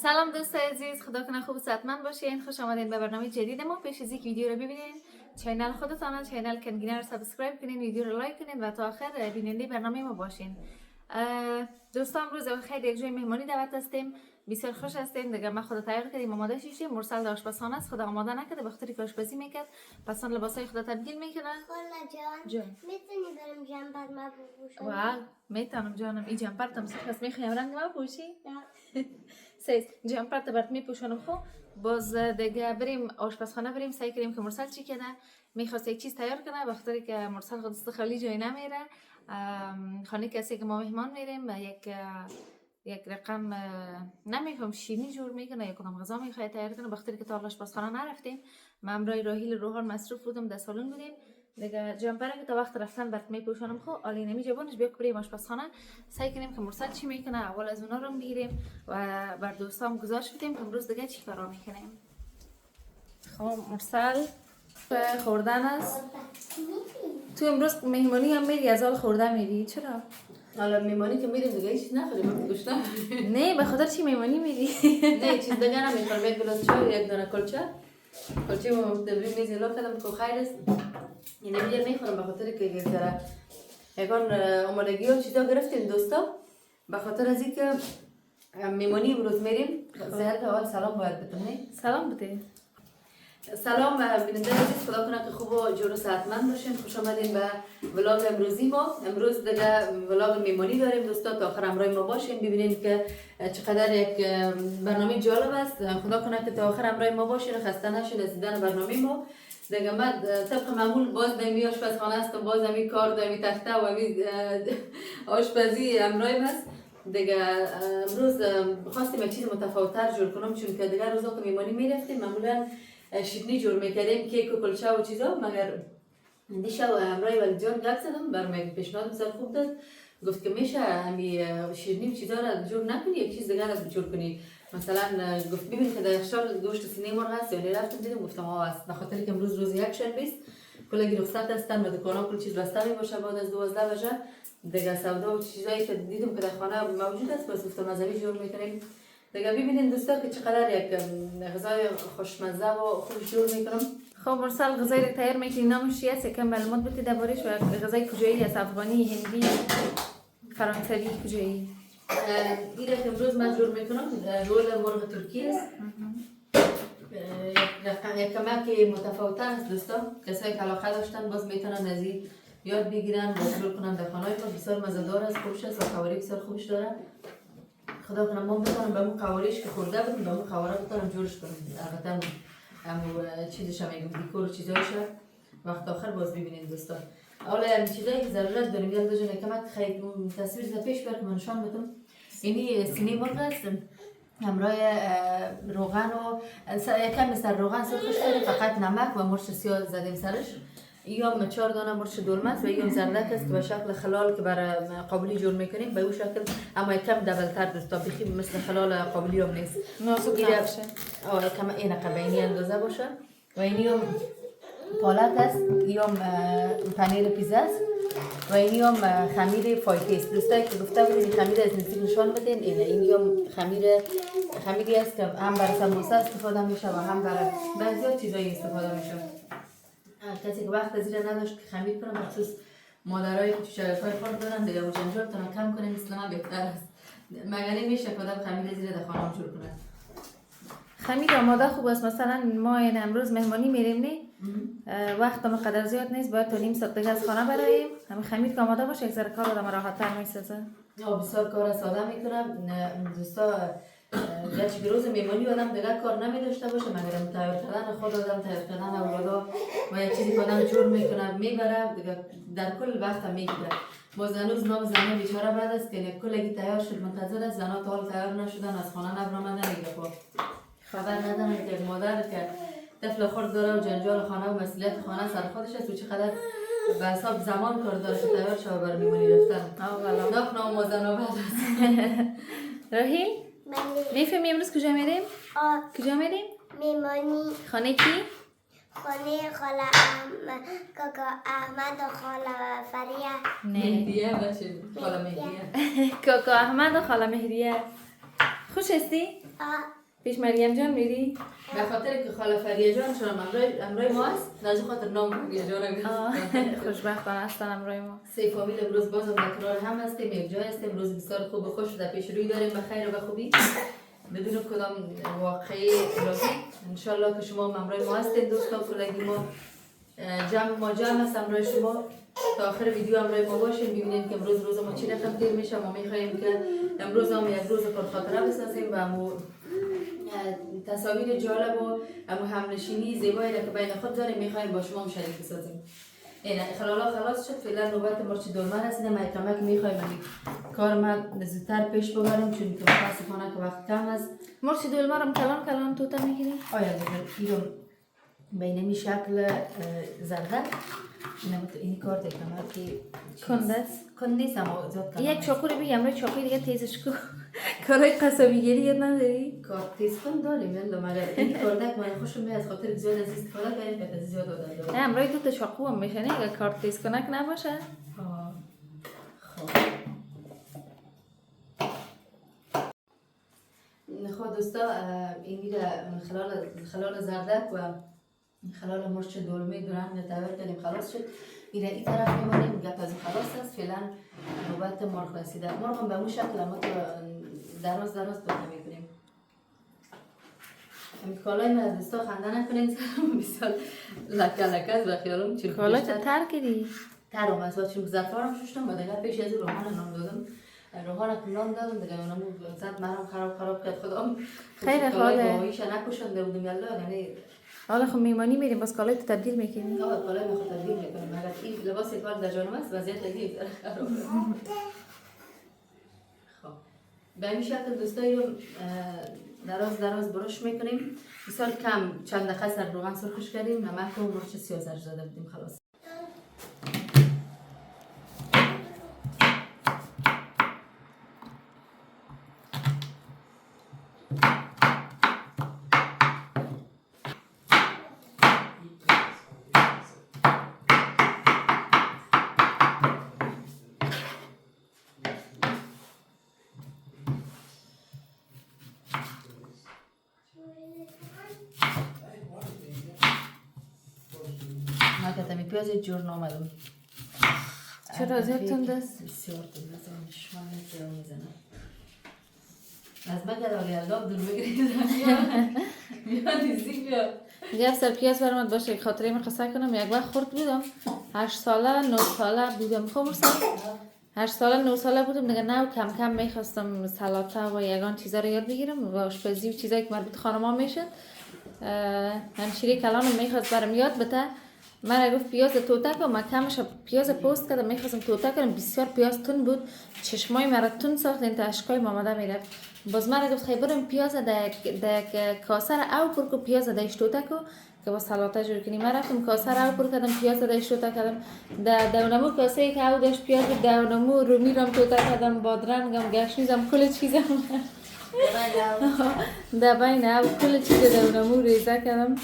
سلام دوستای عزیز، خدا کنه خوب و صحتمند باشین. خوش آمدین به برنامه جدید ما. پیش از اینکه ویدیو رو ببینین، چینل خودتان چینل کنگینه رو سابسکرایب کنین، ویدیو رو لایک کنین و تا آخر بیننده برنامه ما باشین. دوستان امروز خیلی یک جای مهمانی دعوت هستیم، بسیار خوش هستیم. دیگه ما خود تیار کردیم، آماده شدیم. مرسل در آشپزخانه است، خدا آماده نکرده به خاطر که آشپزی میکرد، پس اون لباسای خدا تبدیل میکنه. خاله جان میتونی برم جمپر ما بپوشم؟ واو میتونم جانم. این جمپر تم پس میخوایم رنگ ما پوشی؟ سیز جمپر تا برات میپوشونم. خب باز دیگه بریم آشپزخانه، بریم سعی کنیم که مرسل چی کنه. میخواست یک چیز تیار کنه، بخاطر که مرسل خودش خالی جای نمیره. خانه کسی که ما مهمان میریم و یک رقم نمیفهم شیرینی جور میکنه یا کدام غذا میخواد تیار کنه، بخاطر که تا آشپزخانه نرفتیم. ما امروز راهیل روحان مصروف بودم، در سالن بودیم. دیگه جمپر که تا وقت رفتن برات میپوشونم. خب آلی نمی جوانش بیا بریم آشپزخانه، سعی کنیم که مرسل چی میکنه اول از اونا رو بگیریم و بر دوستام گزارش بدیم که امروز دیگه چی کارا میکنیم. خب مرسل خوردن است. تو امروز مهمانی هم میری، از حال خورده میری؟ چرا؟ حالا میمانی که میریم دیگه هیچ نخوریم گوشتم. نه به خاطر چی میمانی میری؟ نه چیز دیگه نمیخورم، یک گلاس چای، یک دانه کلچه ما دبری میز الا کردم که خیر است. این دیگه میخورم به خاطر که یک ذره یکان آمادگی و چیزا گرفتیم دوستا، به خاطر از اینکه میمانی امروز میریم. زهر که اول سلام باید بتونی. سلام بده. سلام بیننده عزیز، خدا کنه که خوب و جور و صحتمند باشین. خوش آمدین به ولاگ امروزی ما. امروز دیگه ولاگ میمانی داریم دوستا، تا آخر همراه ما باشین ببینین که چقدر یک برنامه جالب است. خدا کنه که تا آخر همراه ما باشین و خسته نشین از دیدن برنامه ما. دیگه من طبق معمول باز دمی آشپزخانه هستم، باز دمی کار دمی تخته و می آشپزی همراه است. دیگه امروز خواستیم یک چیز متفاوت‌تر جور کنم، چون که دیگه روزا که میمانی میرفتیم معمولا شیرینی جور میکردیم، کیک و کلچه و چیزا، مگر دیشب همراه ولی جان گپ زدم، برام یک پیشنهاد بسیار خوب داد. گفت که میشه همین شیرینی و چیزا را جور نکنی، یک چیز دیگر را جور کنی. مثلا گفت ببین که در یخچال گوشت سینه مرغ هست، یعنی رفتم دیدم گفتم است، بخاطر که امروز روز یک شنبه است، کلی رخصت هستن و دکانا کل چیز بسته می باشه بعد از 12 بجه. دیگه سودا و چیزایی که دیدم که در خانه موجود است، بس گفتم از همین جور میکنیم. دیگه ببینید دوستا که چقدر یک غذای خوشمزه و خوب جور میکنم. خب مرسل غذایی رو تیار میکنی، نامش چی است؟ یکم معلومات بده دربارش و غذای کجایی است؟ افغانی، هندی، فرانسوی کجایی؟ این که امروز من جور میکنم رول مرغ ترکی است. یک کمک متفاوت است دوستا، کسایی که علاقه داشتن باز میتونن از این یاد بگیرن و جور کنن در خانه ما. بسیار مزه‌دار است، خوبش است و قواری بسیار خوبش داره. خدا کنه ما بتونم به اون قواریش که خورده بودیم به اون قواره بتونم جورش کنیم. البته همون چیزش هم میگم دیکور و چیزایش وقت آخر باز ببینید دوستا. اولا چیزایی که ضرورت داریم یاد بجن کمک خیلی تصویر ز پیش برک من نشان بدم. اینی سینه مرغ است همراه روغن و یکم مثل روغن سرخش کردیم، فقط نمک و مرچ سیاه زدیم سرش. ایام 4 دانه مرچ دلمت و ایام زردک است که به شکل خلال که برای قابلی جور میکنیم به اون شکل، اما یکم دبلتر دوستا، بخی مثل خلال قابلی هم نیست، نازک باشه. یکم این قبینی اندازه باشه. و اینیام پالک است، ایام پنیر پیزا است و اینیام خمیر فایکی است. دوستایی که گفته بودین خمیر از نزدیک نشان بدین. اینیام خمیری است که هم برای سموسه استفاده میشه و هم برای بعضی چیزایی استفاده میشه. کسی که وقت زیر نداشت که خمیر کنه، مخصوص مادرایی که شرفای خود دارن دیگه و جنجال تون کم کنه، مثل ما بهتر است. مگه نمیشه که آدم خمیر زیر در خانه جور کنه. خمیر آماده خوب است. مثلا ما این امروز مهمانی میریم نه، وقت ما قدر زیاد نیست، باید تا نیم ساعت دیگه از خانه برایم. همین خمیر که آماده باشه یک ذره کار آدم راحت تر میسازه. بسیار کار ساده میکنه دوستا. گرچه روز میمانی آدم دیگه کار نمی داشته باشه مگر تیار کردن خود آدم، تیار کردن اولادا و یک چیزی که آدم جور میکنه میبره دیگه در کل وقت میگیره. باز هنوز نام زنه بیچاره بعد است که کلگی تیار شد منتظر است، زنها تا حال تیار نشدن، از خانه نبرآمدن دیگه. خبر ندارن که مادر که طفل خرد داره و جنجال خانه و مسئولیت خانه سر خودش است و چقدر به حساب زمان کار داره که تیار شو بر میمانی رفتن. ناخنا و مازن بعد راهیل میفهمی امروز کجا میریم؟ کجا میریم؟ میمانی. خانه کی؟ خانه خاله کاکا احمد و خاله فریه. نه مهدیه باشه، خاله مهدیه. کاکا احمد و خاله مهریه. خوش هستی؟ پیش مریم جان میری؟ به خاطر که خاله فریه جان شما امروی ما است نازو خاطر نام فریه جان خوشبختانه هستن امروی ما. سه فامیل امروز باز در کنار هم هستیم، یک جای هستیم. امروز بسیار خوب و خوش در پیش روی داریم، به خیر و به خوبی بدون کدام واقعی راضی. انشالله که شما امروی ما هستید دوستان، کلگی ما جمع هست امروی شما. تا آخر ویدیو امروی ما باشین، ببینید که امروز روز ما چی رقم دیر میشه. ما میخواهیم که امروز هم یک روز پرخاطره بسازیم و تصاویر جالب و همنشینی زیبایی که بین خود داریم میخوایم با شما شریک بسازیم. این خلالا خلاص شد، فعلا نوبت مرچ دلمه رسیده. ما کمک میخوایم کار ما زودتر پیش ببریم چون که متاسفانه که وقت کم است. مرچ دلمه رو کلان توتا میگیریم. آیا اینو به این شکل زرده این کار دیگه که کنده نیست اما زیاد کلان. یک چاقو رو بگم روی چاقوی دیگه تیزش کو. کارهای قصابی گیری یاد نداری؟ کار تیز کن داریم یلا مگر این کار دک من خوشم میاد خاطر زیاد از استفاده کردیم که زیاد دادم. نه امروز دو تا چاقو هم میشه نه اگه کار تیز کنک نباشه. خب دوستا این میره خلال زردک و خلال مرچ دلمه دوران تبر کردیم خلاص شد. میره این طرف میمونیم گپ از خلاص است. فعلا نوبت مرغ رسیده. مرغ هم به اون شکل ما تو دراز دوتا میکنیم. کالای من از دوستا خنده نکنید بسیار لکه است و خیالم چون کالای تو تر کردی؟ ترم است و چون زرفارم شوشتم و دیگه پیش از روحان نام دادم. روحان که نام دادم دیگه اونم زد مرام خراب کرد خودم. خیلی خاله. باهایش نکشنده بودم یلا یعنی حالا خب میمانی میریم باز کالای تو تبدیل میکنی؟ آه کالای من خود تبدیل میکنم. مگر این لباس کار در جانم است وضعیت دیگه خراب. خب به این شکل دوستایی رو دراز برش میکنیم. بسیار کم چند دقیقه سر روغن سرخش کردیم. نمک و مرچ سیاه زرد زده بودیم خلاص. من پیاز جور نامدم. چرا زیاد تند است؟ بسیار تند است. شما نمی‌تونم میزنم. از من که داغ دور بگیرید. میاد نزدیک بیاد. گپ سر پیاز برامد باشه خاطره من قصه کنم. یک وقت خورد بودم 8 ساله 9 ساله بودم. خب برسال 8 ساله 9 ساله بودم دیگه. نه کم کم میخواستم سلاطه و یگان چیزا رو یاد بگیرم و آشپزی و چیزایی که مربوط خانم‌ها میشد. همشیره کلانم میخواست برام یاد بده. من گفت پیاز توتک و من کمش پیاز پوست کردم میخواستم توتک کنم. بسیار پیاز تون بود. چشمای مرا تون ساخت. این تا اشکای ماماده میرفت. باز من گفت خیلی برم پیاز در کاسه او پر کو پیاز دایش توتک که با سلاطه جور کنیم. من رفتم کاسه او پر کردم پیاز دایش توتک کردم. دونمو کاسه که او داشت پیاز دونمو رو میرم توتک کردم. بادرنگم گشنیزم کل چیزم دبین او کل چیز دونمو ریزه کردم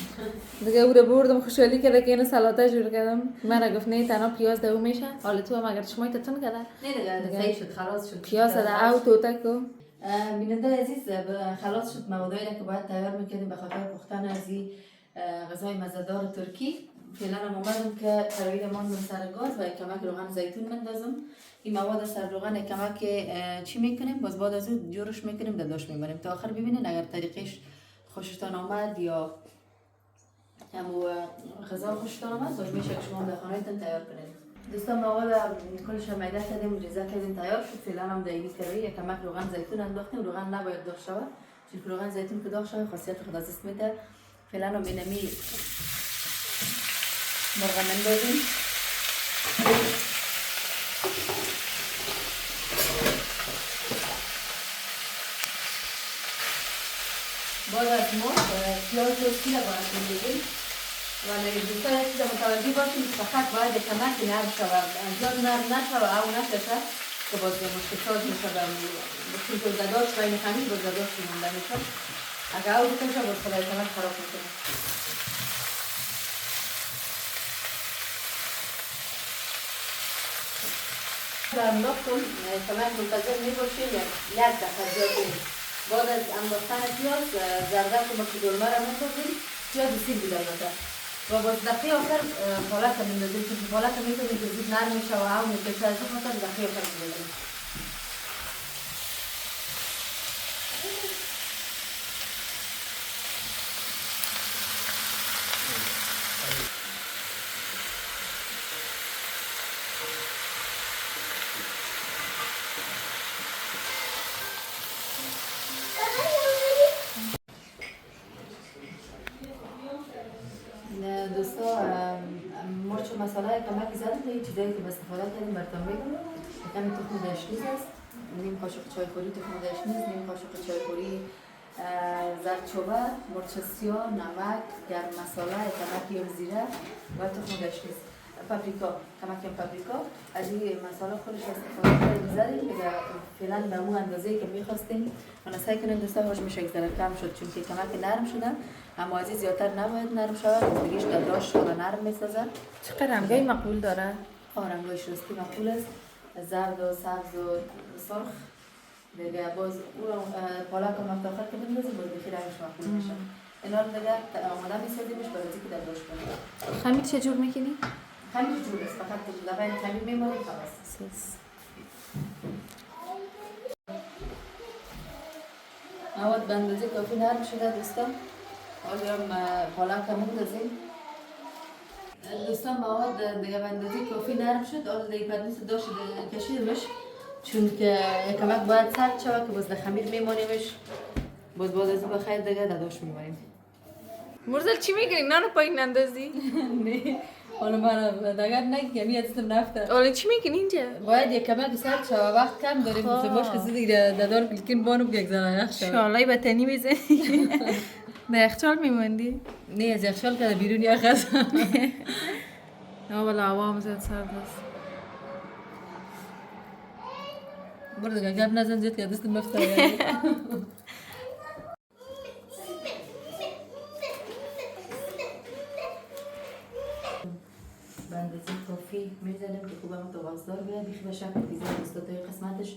دیگه. او رو بردم خوشحالی کرده که اینو سلاطه جور کردم. من گفت نه تنها پیاز دو میشه. حالا تو هم اگر شما تتون کرده نه دیگه صحیح شد خلاص شد. پیاز او توتک کو بیننده عزیز خلاص شد. موادایی که باید تیار میکردیم به خاطر پختن از این غذای مزه‌دار ترکی. فعلا هم اومدم که ترویل ماندم سر گاز و کمک روغن زیتون مندازم. این مواد سر روغن کمک چی میکنیم باز بعد از اون جورش میکنیم داداش میبریم تا آخر ببینین. اگر طریقش خوشتان آمد یا همو غذا خوشتان آمد باز میشه که شما در خانه‌تون تیار کنید. دوستان مواد کلش رو میده کردیم ریزه کردیم تیار شد. فعلا هم در این کراهی کمک روغن زیتون انداختیم. روغن نباید داغ شود چون روغن زیتون که داغ شود خاصیت خود از دست میده. فعلا هم اینمی مرغ مندازیم. بعد از مرغ پیاز رو سیره باید بندازیم و دوستان یک چیز متوجه باشیم که فقط باید کمک نرم شود. زیاد نرم نشود او نشه که باز مشکل میشه چون که زداش بین خمیر با زداش مونده میشه. اگر او بکنشه باز خدای کمک خراب میکنه. در انداختم کمک منتظر میباشیم یک دقیقه زیاد بعد از انداختن پیاز زرده که ما دلمه را میندازیم پیاز سیر بیده البته و باز دقیقه آخر پالک را میندازیم چون پالک را میندازیم که زود نرم میشه و هم میکشه از اون خاطر دقیقه آخر میندازیم. دوستا مرچ و مساله کمکی زدیم تا این چیزایی که به استفاده کردیم براتون بگم. کمی تخم دشنیز است، نیم قاشق چای خوری تخم دشنیز، نیم قاشق چای خوری زردچوبه، مرچ سیاه، نمک، گرم مساله، کمکی هم زیره و تخم دشنیز. پاپریکا، کمکی هم پاپریکا. از این مساله خودش استفاده کردیم زدیم دیگه فعلا به اون اندازه‌ای که می‌خواستیم. من سعی کنیم دوستا هاش یک ذره کم شد چون که کمکی نرم شده. اما ازی زیادتر نباید نرم شود، دیگهش داداش و نرم میسازه. چقدر رنگای مقبول داره؟ رنگایش راستی مقبول است، زرد و سبز و سرخ. دیگه باز اون پالک و مفتاخر که بندازیم باز بخیر رنگش مقبول میشه. اینا رو دیگه آماده میسازیمش برای اینکه داداش کنیم. خمیر چجور میکنی؟ خمیر جور است، فقط لبن خمیر میمونه خلاص. مواد به اندازه کافی نرم شده دوستان. حالا هم پالک هم میندازیم. دوستان مواد دیگه به اندازه کافی نرم شد. حالا دیگه پدنیس داشت کشیدمش چون که کمک باید سرد شود که باز در خمیر میمانیمش. باز از این بخیر دیگه داداش میمانیم. مرزل چی میگیری؟ نانو پایین اندازی؟ نه حالا من دیگر نگیم یادم رفته. حالا چی میکنی اینجا؟ باید یک کمک سرد شود، وقت کم داریم باش که دیگه دادار کلکین بانو بگذاره یخ شود. شالای بطنی بزنی. در یخچال میموندی؟ نه از یخچال که بیرون یخ است. نه ولی هوا هم زیاد سرد است. برو دیگه گپ نزن زیاد که دست مفتاحی. بندازی کافی میزنیم که خوب هم توازدار بیاد بیخی به شکل پیزا دستاتای قسمتش.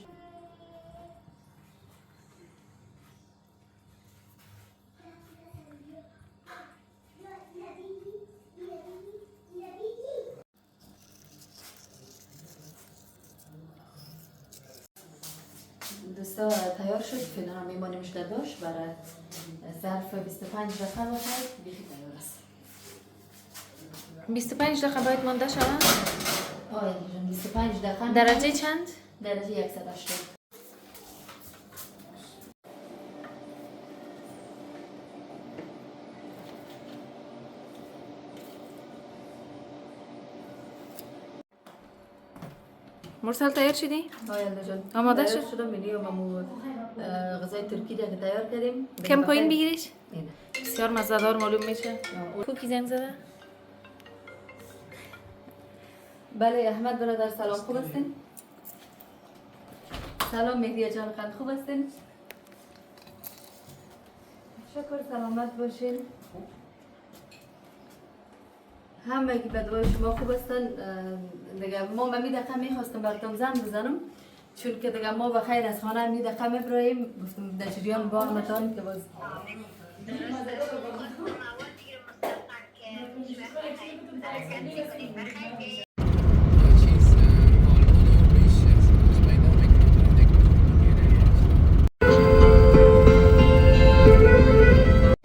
دوستا تیار شد، فعلا میمانیمش در داش برای ظرف 25 دقیقه بخواهد بیخی تیار است. 25 دقیقه باید مانده شود؟ آه 25 دقیقه. درجه چند؟ درجه 180. مرسل تیار شدی؟ آیا جان آماده تیار شد؟ شدم میلیوم امو غذای ترکی که تیار کردیم. کم پایین بگیریش؟ اینه. بسیار مزه‌دار معلوم میشه. کوکی زنگ زده؟ بله احمد برادر سلام، خوب هستین؟ سلام مهدی جان خان، خوب هستین؟ شکر سلامت باشین. همه که به دعای شما خوب هستن. دیگه ما می دقیقه میخواستم براتون زنگ بزنم چون که دیگه ما بخیر از خانه می دقیقه میبراییم. گفتم در جریان بار متان که باز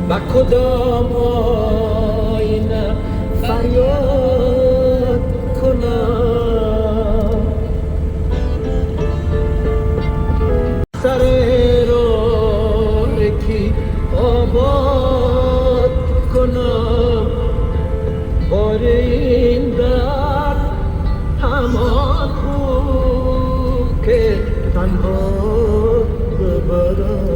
با کدام آینه فریاد کنم، سر راه کی آباد کنم، بار این درد همان خوب که تنها ببرم.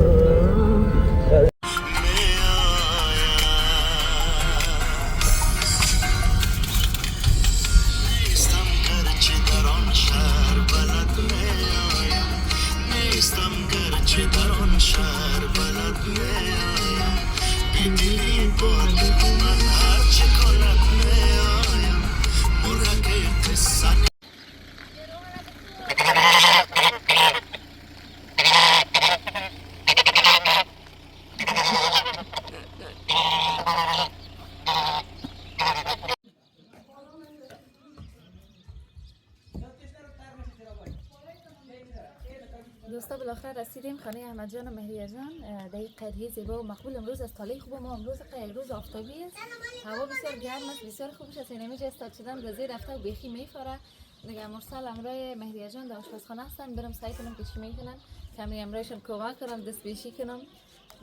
رسیدیم خانه احمد جان و مهریه جان در این قریه زیبا و مقبول. امروز از طالع خوب ما امروز یک روز آفتابی است، هوا بسیار گرم است، بسیار خوب است. اینجا استاد شدن به زیر رفته و بیخی میفاره دیگه. مرسل امرای مهریه جان در آشپزخانه هستن، برم سعی کنم که چی میکنن، کمی امرایشون کمک کنم، دست بیشی کنم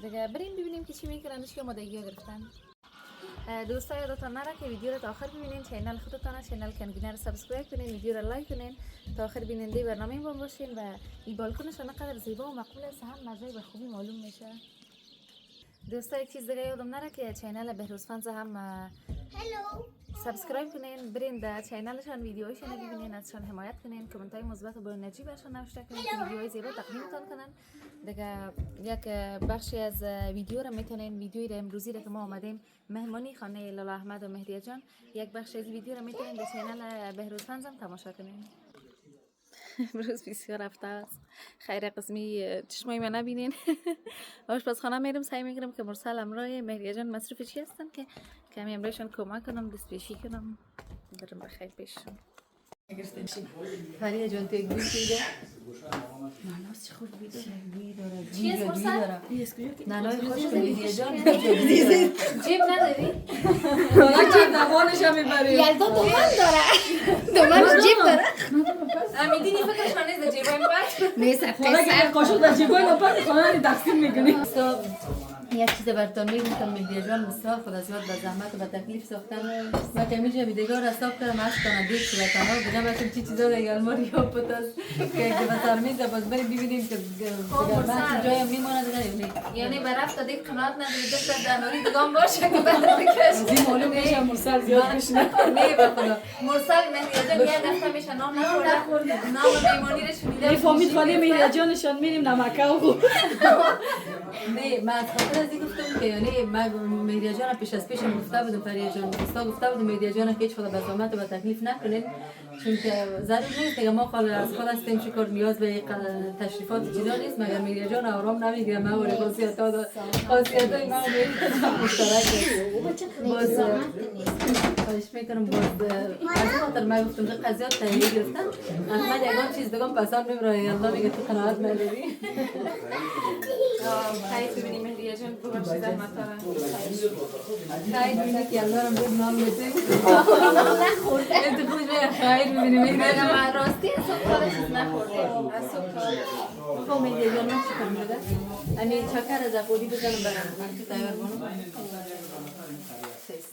دیگه. بریم ببینیم که چی میکنن، چی آمادگی گرفتن. دوستا یادتان نره که ویدیو رو تا آخر ببینین، چینل خودتان چینل کنگینه رو سابسکرایب کنین، ویدیو رو لایک کنین تا آخر بیننده برنامه ما باشین. و این بالکنش چقدر زیبا و مقبول است، هم مزه به خوبی معلوم میشه. دوستا یک چیز دیگه یادم نره که چینل بهروز فنز هم سابسکرایب کنین، برین در چینلشان ویدیوهاشون ببینین، ازشان حمایت کنین، کامنت های مثبت و با انرژی برشان نوشته کنین که ویدیوهای زیبا تقدیمتان کنن دیگه. یک بخشی از ویدیو رو میتونین، ویدیوی رو امروزی رو که ما آمدیم مهمانی خانه لالا احمد و مهریه جان، یک بخش از ویدیو رو میتونین در چینل بهروز فنز هم تماشا کنین. امروز بسیار رفته است، خیر قسمی چشمای من نبینین. آشپزخانه میرم، سعی میکنم که مرسل امرای مهریه جان مصروف چی هستن که کمی امرایشان کمک کنم، دست پیشی کنم، برم بخیر پیششون. فریه جان تو یک بوی دیده؟ ناناس چه خوش بوی داره. چی است مرسل؟ نانای خوش که مهریه جان جیب نداری؟ حالا که دوانش هم میبریم. یلدا دومن داره. دومنش جیب داره. امیدینی فکرش من نیست جیبای باید نیست حالا که یک قاشق در جیبای نپرد خانه رو تقسیم میکنیم. یک چیز براتون میگم که مهریه جان بسیار خدا زیاد به زحمت و به تکلیف ساختن. من که میشه ویدیوگار را صاف کردم از کنه دیگه صورتنا دیگه بچم چی چیزا دیگه الماری ها پتاس که بسر میز باز بریم ببینیم که بعد جای میمونه دیگه. یعنی برفت تا دیگه قناعت نداری دست در نوری دگان باشه که بعد بکش. این معلوم میشه مرسل زیاد میشنه. نه به خدا مرسل مهریه جان یک دفعه میشه نام نخورده، نام میمانی رو شنیده. این فامیل خانه مهریه جانشان میریم نمکه و نه من از خاطر از این گفتم که یعنی من مهریه جان پیش از پیشم گفته بودم، فریه جان گفته بودم مهریه جان که هیچ خدا به زحمت و به تکلیف نکنین، چون که ضرور نیست دیگه. ما خاله از خود هستیم چیکار نیاز به تشریفات چیزا نیست، مگر مهریه جان آرام نمیگیره. من و خاصیت‌های من و مهریه جان مشترک باز خواهش میکنم باز از خاطر من گفتم که قضیات تهیه گرفتن. احمد یگان چیز بگم پسند میبره یالله میگه تو قناعت نداری. خیلی ببینیم مهریه جان ببخشید زحمت دارن. خیلی ببینید که یالله رو بود نام میدیم. نخورده. انت خوش به خیلی ببینیم. من راستی از صبح کار چیز نخورده، از صبح کار. خب مهریه جان من چیکار میده؟ امی چکر از خودی بزنم برام من تو تیار بانم.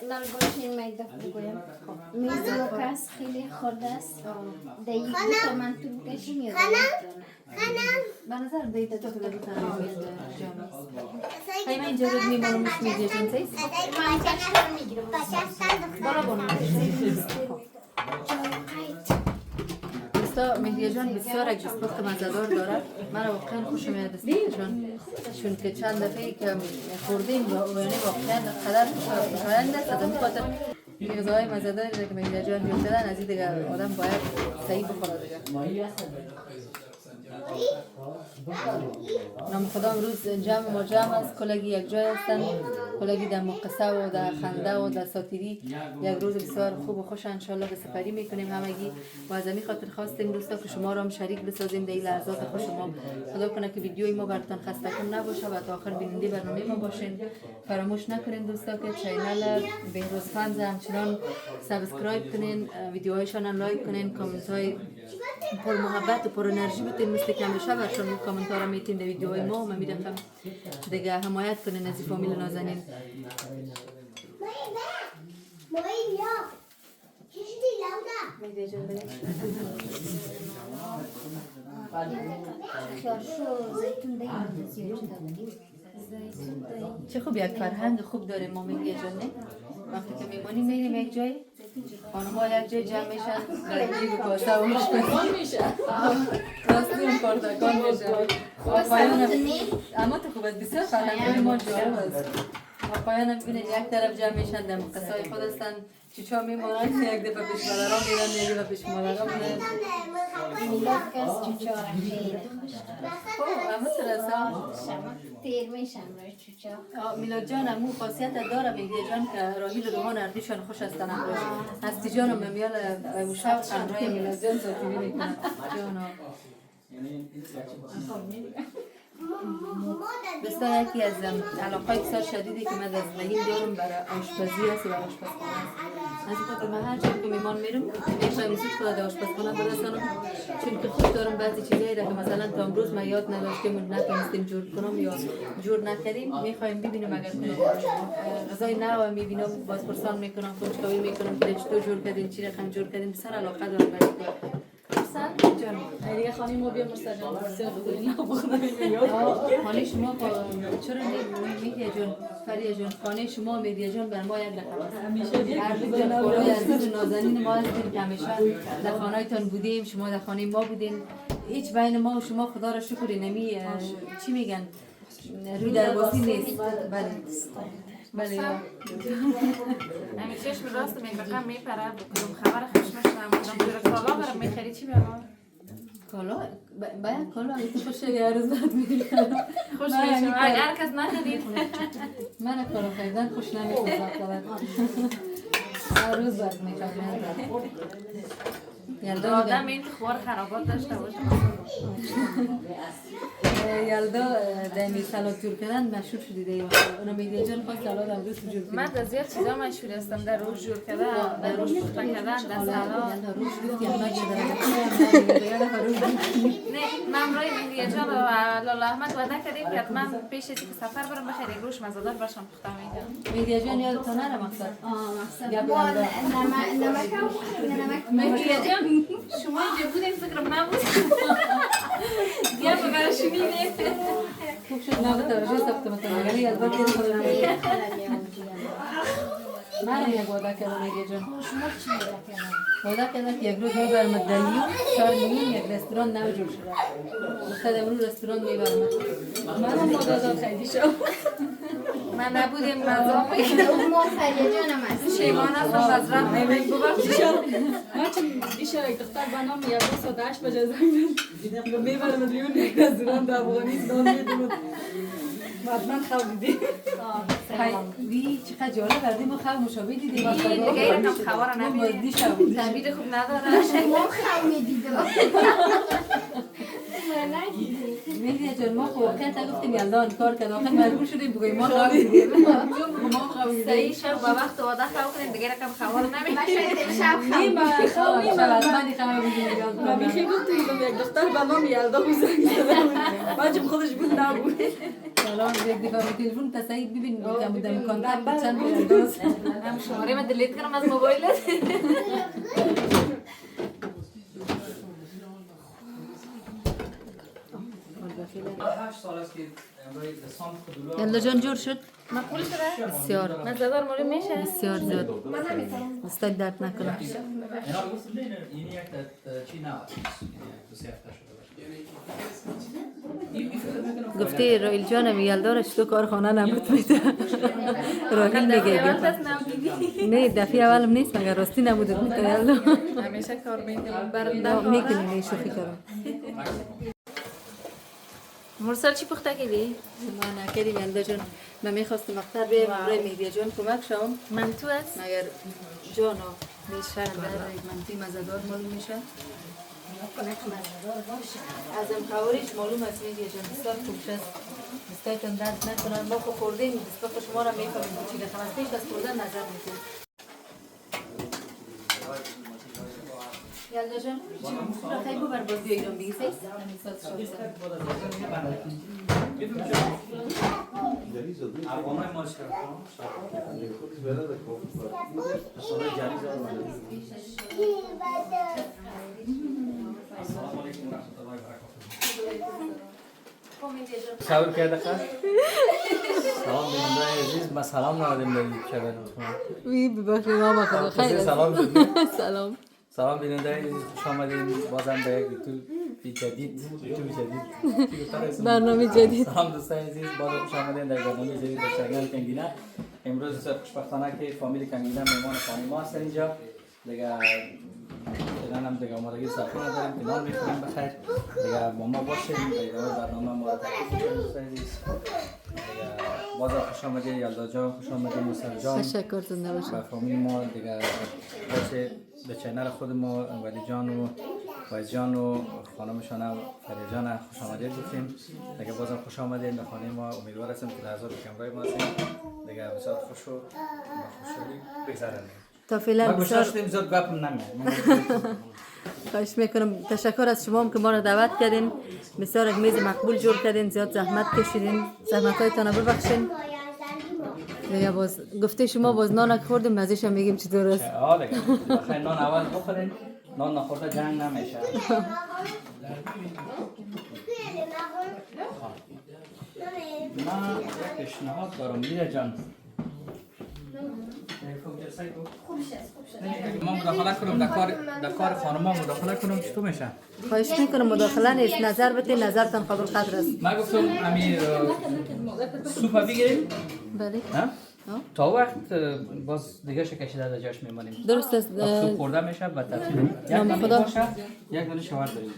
من باشین میده بگویم میز موکس خیلی خورده است دیگه تو من تو بکشیم یا به نظر دیده تو که بگو تنها میز جان خیلی من اینجا رو میمانم مش مهریه جان سیست برا بانم. مهریه جان بسیار یک دستپخت مزه‌دار داره، من واقعا خوشم میاد دستپختشان، چون که چند دفعه که خوردیم و یعنی واقعا قدر خوشایند است. از این خاطر غذاهای مزه‌داری که مهریه جان می‌دادن از این دیگه آدم باید صحیح بخوره دیگه. نام خدا امروز جمع ما جمع است، کلگی یک جای هستن، کلگی در مقصه و در خنده و در ساتیری. یک روز بسیار خوب و خوش انشالله به سپری میکنیم همگی و از همین خاطر خواستیم دوستا که شما را هم شریک بسازیم در این لحظات خوش ما. خدا کنه که ویدیوی ما براتون خسته کن نباشه و تا آخر بیننده برنامه ما باشین. فراموش نکنین دوستا که چینل بهروز فنز همچنان سابسکرایب کنین، ویدیوهایشان هم لایک کنین، کامنت های پر محبت و پر انرژی بتین مثل که همیشه برشون کامنت ها را میتین در ویدیوهای ما و من میرفتم دیگه حمایت کنین از این فامیل نازنین. چه خوب یک فرهنگ خوب داریم ما مهریه جان نه؟ وقتی که میمونیم میریم یک جای خانم‌ها یک جای جمع میشن در جیب کاسه و آشپزی میشه راستی اون پرتقال میشه آقایان اما تو خوب است بسیار فرهنگ ما جالب است. آقایان هم ببینید یک طرف جمع میشن در مقصه‌های خود هستن چیچا میمونن یک دفعه پیش مادرها میرن یک دفعه پیش مادرها میرن میلاد کس چوچا را خیلی خب اما ترسا تیر میشم روی چوچا میلاد جان امو خاصیت داره مهریه جان که راهی رو دوان اردیشان خوش هستن امروز هستی جان و ممیال و شب خمرای میلاد جان ساتیوی میکنن جانا دوستا یکی از علاقه بسیار شدیدی که من در زندگیم دارم برای آشپزی است و برای آشپزخانه است. از این خاطر من هر جایی که میمان میرم میخوایم زود خود در آشپزخانه برسانم، چون که خوب دارم بعضی چیزایی را که مثلا تا امروز ما یاد نداشتیم و نتونستیم جور کنم یا جور نکردیم میخوایم ببینیم اگر کنم غذای نو میبینم باز پرسان میکنم کنجکاوی میکنم که چطور جور کردین چی رقم جور کردین بسیار علاقه دارم برای جان. دیگه خانه ما بیا مستجان بسیار بگوییم خانه شما چرا میگه جان فریا جان خانه شما میدیا جان بر ما یک رقم است. همیشه هر دو جان خدای عزیز نازنین ما هستیم که همیشه در خانه تان بودیم، شما در خانه ما بودین، هیچ بین ما و شما خدا را شکر نمی چی میگن روی درواسی نیست. بله بله همین چشم راست میگم میپره بکنم خبر خوش نشدم بودم جور کالا برم میخری چی برم کالا باید کالا اگه تو خوش شدی هر روز باید میگیری خوش میشم اگر کس نخرید من کالا خریدن خوش نمیشم هر روز باید میخرم یلدا آدم این خوار خرابات داشته باشه یلدا دمی سلات جور کردن مشهور شدی دیگه اونا میدیا جان خواست سلات امروز جور کردن من در زیاد چیزا مشهور هستم در روز جور کردن در روز پختن کردن در سلات یلدا روز گفتی اما یه نه من برای مهدی جان و لالا احمد وعده کردیم که حتما پیش از اینکه سفر برم بخیر روش مزادار برشم پختن میکنم میدیا جان یادتون نره مقصد مهدی جان شما اینجا بودین فکرم نبود یا بگرد شمینه خوب شد نبود توجه ثبت متنگری از باید دیده خودم من یک وعده کردم میگه جان وعده کردم که یک روز میبرم دلیو چهار میلیون یک رستوران نو جور شده گفته امروز رستوران میبرم من هم مدازم خیلی شد من نبودیم مذاق بگیرم ما فریا جانم هست شیمان هستم از رفت نمیم ببخشید من چون ایشا یک دختر به نام یه روز ساعت 8 بجه زنگ داد میبرم لیون یک رستوران در افغانستان میدونم حتما خواب دیدی وی چقدر جالب کردیم ما خواب مشابه دیدیم دیگه این رقم خواه را نمیدیم تعبیر خوب نداره ما خواب میدیدم میدیا جان ما خب واقعا تا گفتیم یلدان کار کرد آخر مجبور شدیم بگویم ما خواب دیدیم ما خواب دیدیم صحیح شب با وقت وعده خواه کنیم دیگه رقم خواه را نمیدیم شب خواب من میخی گفتم یک دختر به نام یلدا بود زنگ زدم من چون خودش بود نبود سلام یک دفعه به تلفن تصایید ببین که بودم کانتکت چند یلداست هم شماره من دلیت کردم از موبایلت یلدا جان جور شد مقبول شده؟ بسیار مزدار مورد میشه؟ بسیار زیاد استاد درد نکنه گفته رایل جانم یلدارش تو کارخانه نبود میده راهیل میگه نه دفعه اولم نیست مگر راستی نبود یلدا همیشه کار میکنم برنده میکنی نه شوخی کردم مرسل چی پخته کردی؟ ما نکردیم یلدا جان من میخواستم مقطر به برای مهدی جان کمک شوم من تو است؟ مگر جانا میشه در منفی مزدار معلوم میشه از امخواریش معلوم است مهدی جان بسیار خوب است دستایتان درد نکنن ما خود خوردیم دستگاه شما را میفهمیم چی رقم از پیش دست خوردن نظر میکنیم یلدا جان را خیلی بر بازی ایران بگی سیست افغانای ما صبر کرده خواهد سلام بیننده عزیز ما سلام نادیم داریم شبه وی ببخشید ما بخدا خیلی سلام سلام سلام بیننده عزیز خوش آمدین بازم به یک جدید برنامه جدید سلام دوستان عزیز باز خوش آمدین در برنامه جدید داشتگان کنگینه امروز خوشبختانه که فامیل کنگینه مهمان خانه ما هستن اینجا دیگه الان هم دیگه آمادگی صافی نداریم که نان میخوریم بخیر دیگه با ما باشیم دیگه برنامه ما را تکلیف میکنیم دوستان عزیز دیگه باز خوش آمدین یلدا جان خوش آمدین مصر جان تشکر زنده باشید و فامیل ما دیگه باشه به چینل خود ما ولی جان و وایس جان و خانمشان فریا جان خوش آمدید گفتیم. دیگه بازم خوش آمدید به خانه ما. امیدوار هستم که لحظات کمرای ما هستیم. دیگه بسیار خوش و خوشحالی بگذرونیم. تا فعلا ما گوش بسیار داشتیم زود گپ نمیاد. خواهش میکنم. تشکر از شما هم که ما را دعوت کردین. بسیار یک میز مقبول جور کردین. زیاد زحمت کشیدین. زحمت‌هایتان رو ببخشین. دیگه باز گفته شما باز نان خوردیم مزه‌ش هم میگیم چطور است. دیگه بخیر نان اول بخورین. نان نخورده جنگ نمیشه. من یک پیشنهاد دارم میره جان. ما مداخله کنم در کار خانما مداخله کنم چطور میشه؟ خواهش میکنم مداخله نیست. نظر بدین. نظرتان قابل قدر است. ما گفتم امیر سوپ بگیریم. بله. تا وقت باز دیگه کشیده در جاش میمانیم. درست است. سوپ خورده میشه و تفصیل. یک نام دانه خدا. باشه یک دانه شوهر داریم.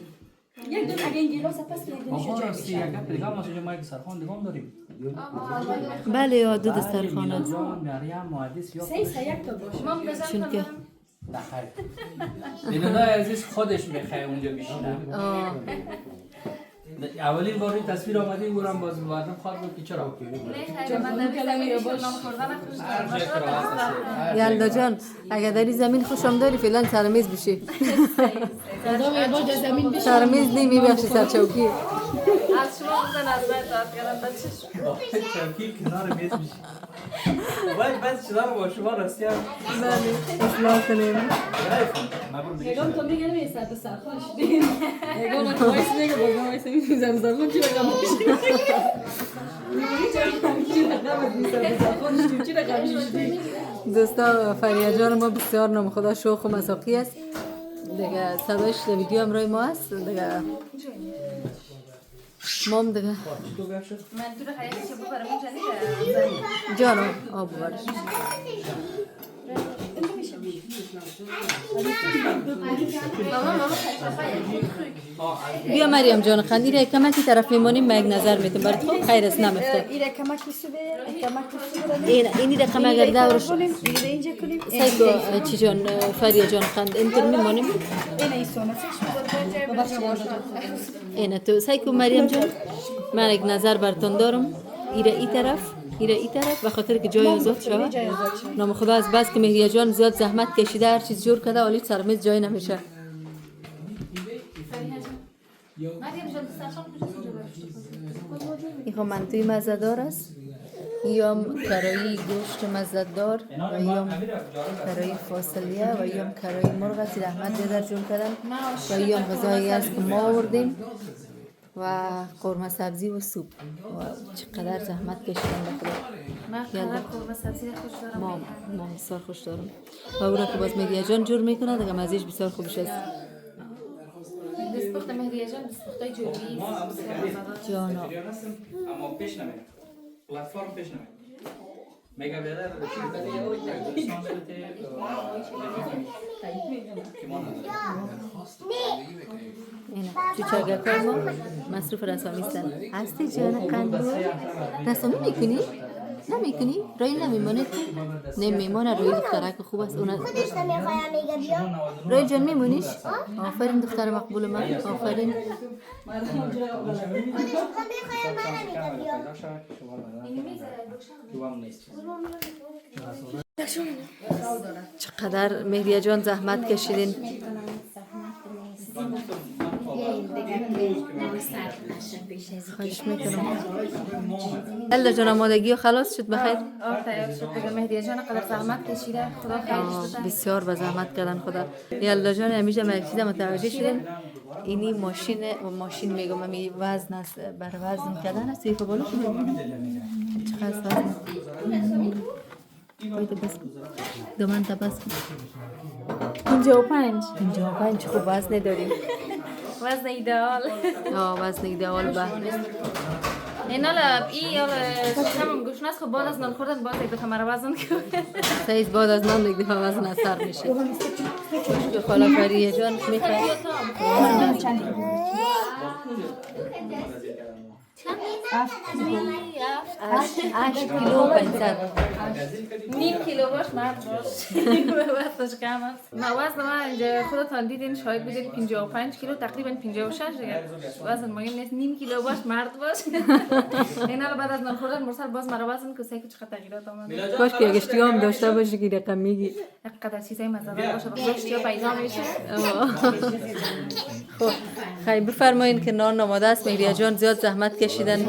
یک دونه اگه این گیلاس پس یک دونه آها راستی یک گپ دیگه ما اینجا ما یک سرخوان دیگه هم داریم. بله یا دو دسترخوان است. جان مریم مهندس یا سه یک تا باشه. ما بزن چون که دخل. بیننده عزیز خودش میخواه اونجا بشینه. اولین بار این تصویر آمده بودم باز مردم خواهد بود که چرا؟ نه خیلی من نمی‌دونم نام خوردن خوش یلدا جان اگر در این زمین خوشم داری فعلا سرمیز بشی. سرمیز نمی بخشی سرچوکی. از شما بزن از باید داد کردن بچه چوکی کنار میز میشه. باید بعد شدن با شما راستی هم. بله اصلاح کنیم. یگان تو میگه نمیسته به سرخانش دیم. یگان وایس میگه بازم وایس میزنه زرگون چی رقم میشه. چی رقم میشه سرخانش چی رقم میشه. دوستا فریا جان ما بسیار نام خدا شوخ و مساقی است. دیگه صدایش در ویدیو هم روی ما است. دیگه مام دیگه من تو رو خیلی چه ببرم اینجا جانو آب ببرش. بیا مریم جان خندی را کمکی طرف میمونیم ما یک نظر میتیم برات خب خیر است نمیفته. ایره کمکی سوبه اینی را کم اگر دورش دیگه اینجا کنیم سایکو چی جان فریا جان خند اینطور میمونیم. اینه ایسونه اینه تو سایکو مریم جان من یک نظر براتون دارم. ایره ای طرف به خاطر که جای آزاد شود. نام خدا از بس که مهریه جان زیاد زحمت کشیده هر چیز جور کرده ولی سرمیز جای نمیشه. این خب منتوی مزه‌دار است. یا کرایی گوشت مزه‌دار و یا کرایی فاصلیه و یا کرایی مرغ است رحمت بیادر جون کردن و یا غذایی است که ما آوردیم و قرمه سبزی و سوپ و چقدر زحمت کشیدن بخدا. من خیلی قرمه سبزی خوش دارم. ما بسیار خوش دارم و او را که باز مهریه جان جور میکنه دیگه مزهش بسیار خوبش است. دستپخت مهریه جان دستپختای جوری جانا اما پیش نمیره. پلتفرم پیش نمیره. میگم بیادر اینه چوچاگرکای ما مصروف رسامی هستن. هستی جان قندور رسامی میکنی؟ نمیکنی؟ روی نمیمانه؟ نمیمانه روی دخترک خوب است. روی جان میمونیش؟ آفرین دختر مقبول من. آفرین. چقدر مهریه جان زحمت کشیدین. خواهش میکنم. الا جان آمادگی و خلاص شد بخیر. تیار شد دیگه مهریه جان قدر زحمت کشیده خدا خیرش بده. بسیار به زحمت کردن خدا. یالا جان همیشه من چیزا متوجه شدم. اینی ماشین میگم می وزن است بر وزن کردن است. یه بالا چقدر وزن. باید بس. دومن تا بس. 55 55 خوب وزن داریم. وزن ایدئال. وزن ایدئال به. این حالا همون گوشناس خب بعد از نان خوردن باز یک دفعه مرا وزن کنه. سعید بعد از نان یک دفعه وزن اثر میشه. جو خاله فریه جان میخواد. 8 کیلو و 500. نیم کیلو باش مرد باش وقتش کم است. وزن من اینجا خودتان دیدین شاید بودید 55 کیلو تقریبا 56 دیگه وزن مهم نیست. نیم کیلو باش مرد باش. این حالا بعد از نان خوردن مرسل باز مرا وزن که سعی چقدر تغییرات آمده. کاش که اشتیا هم داشته باشه که رقم میگی. اینقدر چیزای مزه‌دار باشه با اشتیا پیدا میشه. خب خیلی بفرمایین که نان آماده است. مهریه جان زیاد زحمت کشیدن.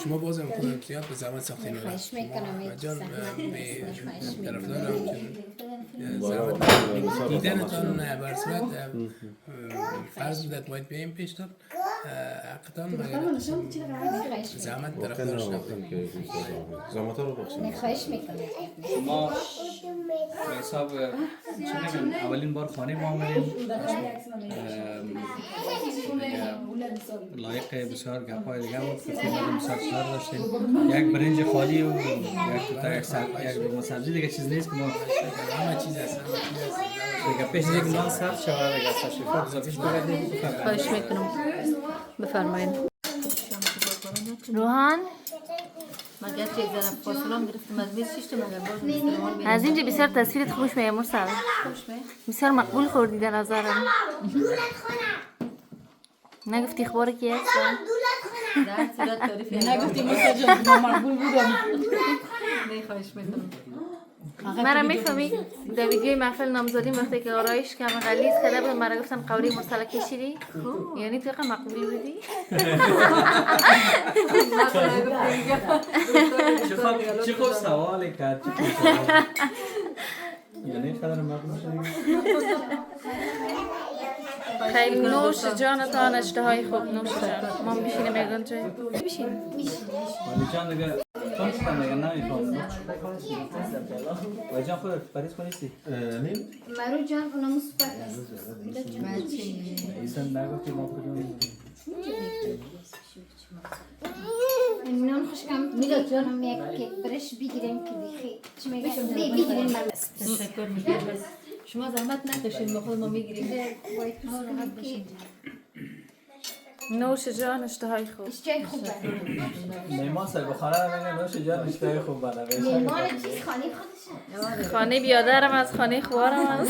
شما بازم خودم زیاد به زحمت ساختین خواهش میکنم جان زحمت طرفدارم زحمت دیدنتان بر صورت فرض بودت باید بیایم پیشتر حقیقتاً مگر زحمت طرفدار شدم خواهش میکنم ما به حساب چه میگم اولین بار خانه ما آمدیم لایق بسیار گپای دیگه بود که خودمون بسیار داشتیم یک برنج خالی و یک دو سبزی دیگه چیز نیست که ما همه چیز هست دیگه پیش دیگه نان سرد شود دیگه شفا اضافیش بگردیم خواهش میکنم بفرمایین. روحان مگر چه ذره فاصله گرفتم از 26 تا مگر باز از اینجا بسیار تصویرت خوش میاد مرسل. بسیار مقبول خوردی در نظرم. نگفتی خبر کی هست؟ در صورت تعریف نگفتی مستجاب ما مقبول بودم. نه خواهش میکنم. مرا میفهمی در ویدیوی محفل نامزدی وقتی که آرایش کم غلیظ کرده بود مرا گفتن قوری مرسل کشیدی؟ یعنی تو که مقبولی بودی؟ چه خوب سوالی کرد یعنی قدر مقبول شدی؟ خیلی نوش جانتان اشتهای خوب نوش جان. ما میشینیم یکان جای بشین ولی جان دیگه چون شدم دیگه نمیفهم ولی جان خودت پریز کنیستی؟ مرو جان اونم سپر است ایسان نگفتی ما کجا نان خوشکم میلاد جانم یک کیک برش بگیریم که بخی چی میگم بگیریم تشکر میکنم. شما زحمت نکشید ما خود ما میگیریم. نوش جان اشتهای خوب. اشتهای خوبه میمان سر بخانه رو میگه نوش جان اشتهای خوب بنده میمان چیز خانه خودشه خانه بیادرم از خانه خوارم از